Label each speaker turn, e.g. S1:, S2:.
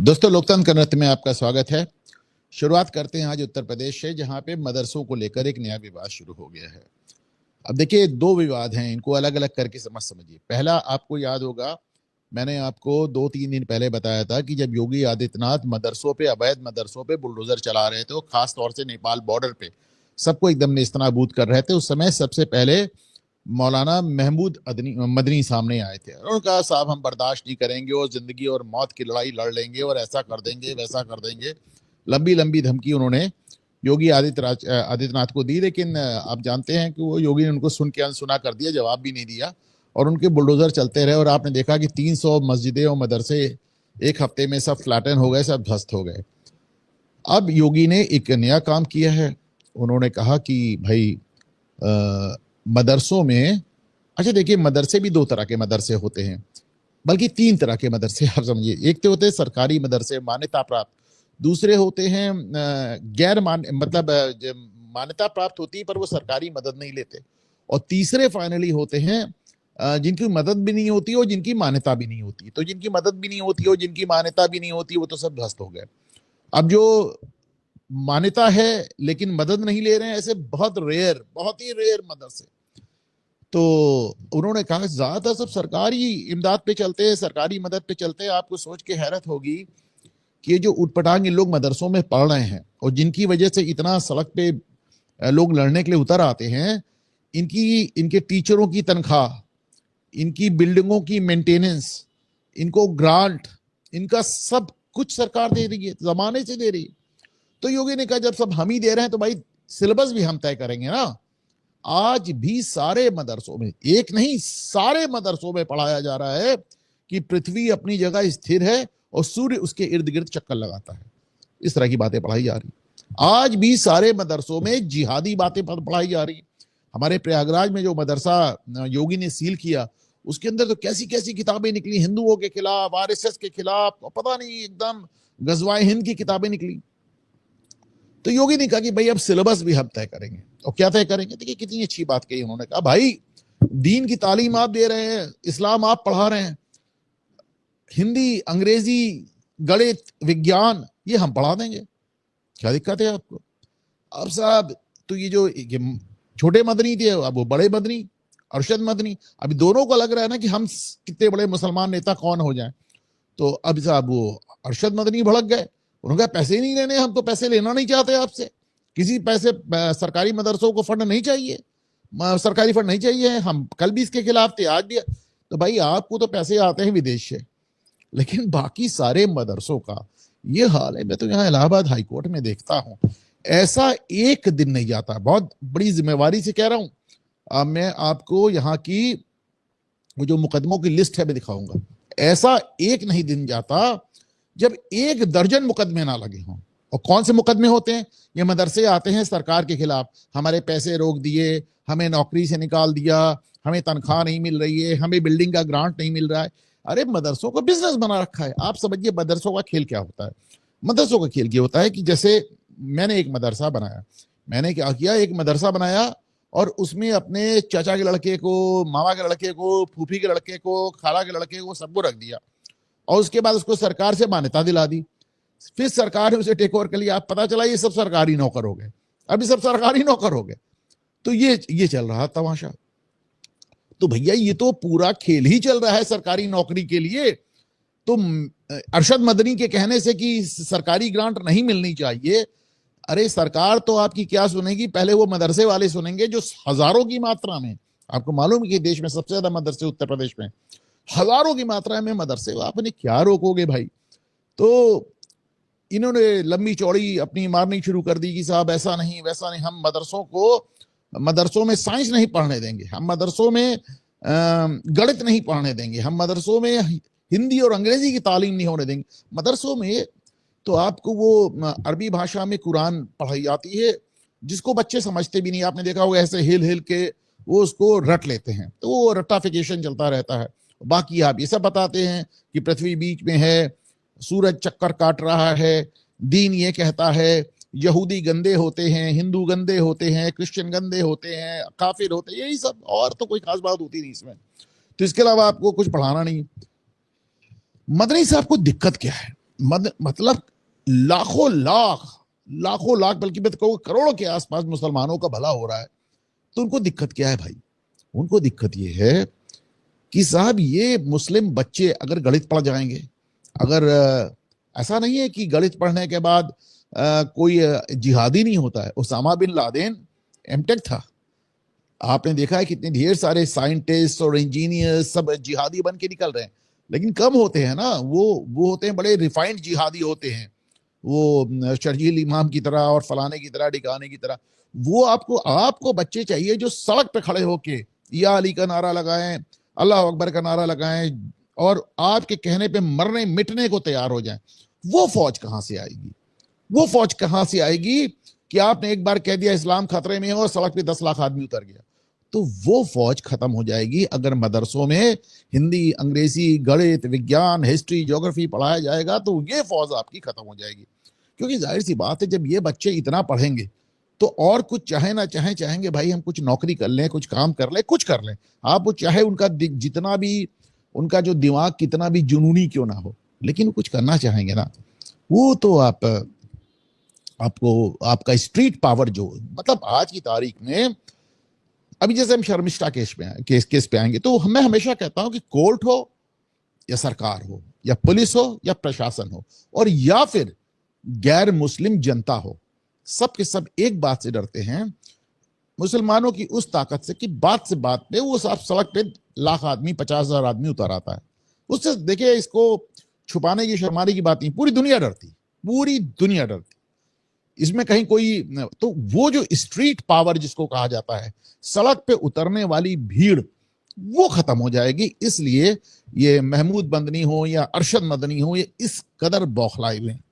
S1: दोस्तों, लोकतंत्र नृत्य में आपका स्वागत है। शुरुआत करते हैं आज उत्तर प्रदेश से, जहां पे मदरसों को लेकर एक नया विवाद शुरू हो गया है। अब देखिए, दो विवाद हैं, इनको अलग अलग करके समझिए। पहला, आपको याद होगा, मैंने आपको 2-3 दिन पहले बताया था कि जब योगी आदित्यनाथ मदरसों पे, अवैध मदरसों पे बुलडोजर चला रहे थे, खास तौर से नेपाल बॉर्डर पे सबको एकदम नेस्तनाबूद कर रहे थे, उस समय सबसे पहले मौलाना महमूद मदनी सामने आए थे। उन्होंने कहा, साहब हम बर्दाश्त नहीं करेंगे और जिंदगी और मौत की लड़ाई लड़ लेंगे और ऐसा कर देंगे वैसा कर देंगे। लंबी लंबी धमकी उन्होंने योगी आदित्यनाथ को दी, लेकिन आप जानते हैं कि वो योगी ने उनको सुन के अनसुना कर दिया, जवाब भी नहीं दिया और उनके बुलडोजर चलते रहे। और आपने देखा कि 300 मस्जिदें और मदरसे एक हफ्ते में सब फ्लैटन हो गए, सब ध्वस्त हो गए। अब योगी ने एक नया काम किया है। उन्होंने कहा कि भाई मदरसों में, अच्छा देखिए, मदरसे भी दो तरह के मदरसे होते हैं, बल्कि 3 तरह के मदरसे आप समझिए। एक तो होते हैं सरकारी मदरसे मान्यता प्राप्त, दूसरे होते हैं गैर मतलब मान्यता प्राप्त होती है पर वो सरकारी मदद नहीं लेते, और तीसरे फाइनली होते हैं जिनकी मदद भी नहीं होती और जिनकी मान्यता भी नहीं होती। तो जिनकी मदद भी नहीं होती और जिनकी मान्यता भी नहीं होती वो तो सब ध्वस्त हो गए। अब जो मान्यता है लेकिन मदद नहीं ले रहे हैं, ऐसे बहुत ही रेयर मदरसे। तो उन्होंने कहा ज्यादातर सब सरकारी इमदाद पे चलते हैं, सरकारी मदद पे चलते हैं। आपको सोच के हैरत होगी कि ये जो उटपटांग लोग मदरसों में पढ़ रहे हैं और जिनकी वजह से इतना सड़क पे लोग लड़ने के लिए उतर आते हैं, इनके टीचरों की तनख्वाह, इनकी बिल्डिंगों की मेंटेनेंस, इनको ग्रांट, इनका सब कुछ सरकार दे रही है, जमाने से दे रही है। तो योगी ने कहा, जब सब हम ही दे रहे हैं तो भाई सिलेबस भी हम तय करेंगे ना। आज भी सारे मदरसों में, एक नहीं सारे मदरसों में पढ़ाया जा रहा है कि पृथ्वी अपनी जगह स्थिर है और सूर्य उसके इर्द गिर्द चक्कर लगाता है। इस तरह की बातें पढ़ाई जा रही। आज भी सारे मदरसों में जिहादी बातें पढ़ाई जा रही। हमारे प्रयागराज में जो मदरसा योगी ने सील किया, उसके अंदर तो कैसी कैसी किताबें निकली, हिंदुओं के खिलाफ, आरएसएस के खिलाफ, पता नहीं एकदम गजवाए हिंद की किताबें निकली। तो योगी ने कहा कि भाई अब सिलेबस भी हम तय करेंगे। और क्या तय करेंगे? देखिए कितनी अच्छी बात कही उन्होंने। कहा भाई दीन की तालीम आप दे रहे हैं, इस्लाम आप पढ़ा रहे हैं, हिंदी, अंग्रेजी, गणित, विज्ञान ये हम पढ़ा देंगे, क्या दिक्कत है आपको? अब साहब तो ये जो छोटे मदनी थे, अब वो बड़े मदनी, अरशद मदनी, अभी दोनों को लग रहा है ना कि हम कितने बड़े मुसलमान नेता कौन हो जाएं। तो अब साहब वो अरशद मदनी भड़क गए। उन्होंने कहा पैसे नहीं लेने, हम तो पैसे लेना नहीं चाहते आपसे, किसी पैसे सरकारी मदरसों को फंड नहीं चाहिए, सरकारी फंड नहीं चाहिए, हम कल भी इसके खिलाफ थे, आज भी। तो भाई आपको तो पैसे आते हैं विदेश से, लेकिन बाकी सारे मदरसों का ये हाल है। मैं तो यहाँ इलाहाबाद हाईकोर्ट में देखता हूँ, ऐसा एक दिन नहीं जाता, बहुत बड़ी जिम्मेवारी से कह रहा हूँ। मैं आपको यहाँ की वो जो मुकदमों की लिस्ट है मैं दिखाऊंगा। ऐसा एक नहीं दिन जाता जब 1 दर्जन मुकदमे ना लगे हों। और कौन से मुकदमे होते हैं? ये मदरसे आते हैं सरकार के खिलाफ, हमारे पैसे रोक दिए, हमें नौकरी से निकाल दिया, हमें तनख्वाह नहीं मिल रही है, हमें बिल्डिंग का ग्रांट नहीं मिल रहा है। अरे मदरसों का बिजनेस बना रखा है। आप समझिए मदरसों का खेल क्या होता है। मदरसों का खेल ये होता है कि जैसे मैंने एक मदरसा बनाया, मैंने क्या किया, एक मदरसा बनाया और उसमें अपने चाचा के लड़के को, मामा के लड़के को, फूफी के लड़के को, खाला के लड़के को, सबको रख दिया और उसके बाद उसको सरकार से मान्यता दिला दी। फिर सरकार ने उसे टेक ओवर कर लिया। पता चला ये सब सरकारी नौकर हो गए, अभी सब सरकारी नौकर हो गए। तो ये चल रहा तमाशा। तो भैया ये तो पूरा खेल ही चल रहा है सरकारी नौकरी के लिए। तो अरशद मदनी के कहने से कि सरकारी ग्रांट नहीं मिलनी चाहिए, अरे सरकार तो आपकी क्या सुनेगी, पहले वो मदरसे वाले सुनेंगे जो हजारों की मात्रा में, आपको मालूम है कि देश में सबसे ज्यादा मदरसे उत्तर प्रदेश में, हजारों की मात्रा में मदरसे, आपने क्या रोकोगे भाई? तो इन्होंने लंबी चौड़ी अपनी मारनी शुरू कर दी कि साहब ऐसा नहीं वैसा नहीं, हम मदरसों में साइंस नहीं पढ़ने देंगे, हम मदरसों में गणित नहीं पढ़ने देंगे, हम मदरसों में हिंदी और अंग्रेजी की तालीम नहीं होने देंगे। मदरसों में तो आपको वो अरबी भाषा में कुरान पढ़ाई जाती है जिसको बच्चे समझते भी नहीं। आपने देखा होगा ऐसे हिल हिल के वो उसको रट लेते हैं, तो वो रट्टाफिकेशन चलता रहता है। बाकी आप ये सब बताते हैं कि पृथ्वी बीच में है, सूरज चक्कर काट रहा है, दीन ये कहता है यहूदी गंदे होते हैं, हिंदू गंदे होते हैं, क्रिश्चियन गंदे होते हैं, काफिर होते हैं, यही सब, और तो कोई खास बात होती नहीं इसमें। तो इसके अलावा आपको कुछ पढ़ाना नहीं। मदनी साहब को दिक्कत क्या है? मतलब लाखों लाख बल्कि मैं तो कहूँ करोड़ों के आसपास मुसलमानों का भला हो रहा है। तो उनको दिक्कत क्या है भाई? उनको दिक्कत ये है कि साहब ये मुस्लिम बच्चे अगर गणित पढ़ जाएंगे, अगर ऐसा नहीं है कि गणित पढ़ने के बाद कोई जिहादी नहीं होता है। उसामा बिन लादेन एमटेक था। आपने देखा है कितने ढेर सारे साइंटिस्ट और इंजीनियर्स सब जिहादी बन के निकल रहे हैं, लेकिन कम होते हैं ना। वो होते हैं बड़े रिफाइंड जिहादी होते हैं, वो शर्जील इमाम की तरह और फलाने की तरह ढिकाने की तरह। वो आपको आपको बच्चे चाहिए जो सड़क पे खड़े होके या अली का नारा लगाएं, अल्लाह अकबर का नारा लगाएं और आपके कहने पे मरने मिटने को तैयार हो जाएं। वो फौज कहां से आएगी? वो फौज कहां से आएगी कि आपने एक बार कह दिया इस्लाम खतरे में है और सड़क पे 10 लाख आदमी उतर गया? तो वो फौज खत्म हो जाएगी अगर मदरसों में हिंदी, अंग्रेजी, गणित, विज्ञान, हिस्ट्री, ज्योग्राफी पढ़ाया जाएगा। तो ये फौज आपकी खत्म हो जाएगी। क्योंकि जाहिर सी बात है, जब ये बच्चे इतना पढ़ेंगे तो और कुछ चाहे ना चाहे चाहेंगे भाई हम कुछ नौकरी कर लें, कुछ काम कर लें, कुछ कर लें। आप वो चाहे उनका जितना भी उनका जो दिमाग कितना भी जुनूनी क्यों ना हो, लेकिन वो कुछ करना चाहेंगे ना। वो तो आपको आपका स्ट्रीट पावर जो मतलब आज की तारीख में, अभी जैसे हम शर्मिष्ठा केस पे आएंगे तो मैं हमेशा कहता हूं कि कोर्ट हो या सरकार हो या पुलिस हो या प्रशासन हो और या फिर गैर मुस्लिम जनता हो, सब के सब एक बात से डरते हैं, मुसलमानों की उस ताकत से कि बात से बात पे वो साफ सड़क पे लाख आदमी 50,000 आदमी उतर आता है। उससे देखिए, इसको छुपाने की शर्माने की बात नहीं, पूरी दुनिया डरती, पूरी दुनिया डरती। इसमें कहीं कोई तो वो जो स्ट्रीट पावर जिसको कहा जाता है, सड़क पे उतरने वाली भीड़, वो खत्म हो जाएगी। इसलिए ये महमूद बंदनी हो या अरशद मदनी हो, ये इस कदर बौखलाए हुए हैं।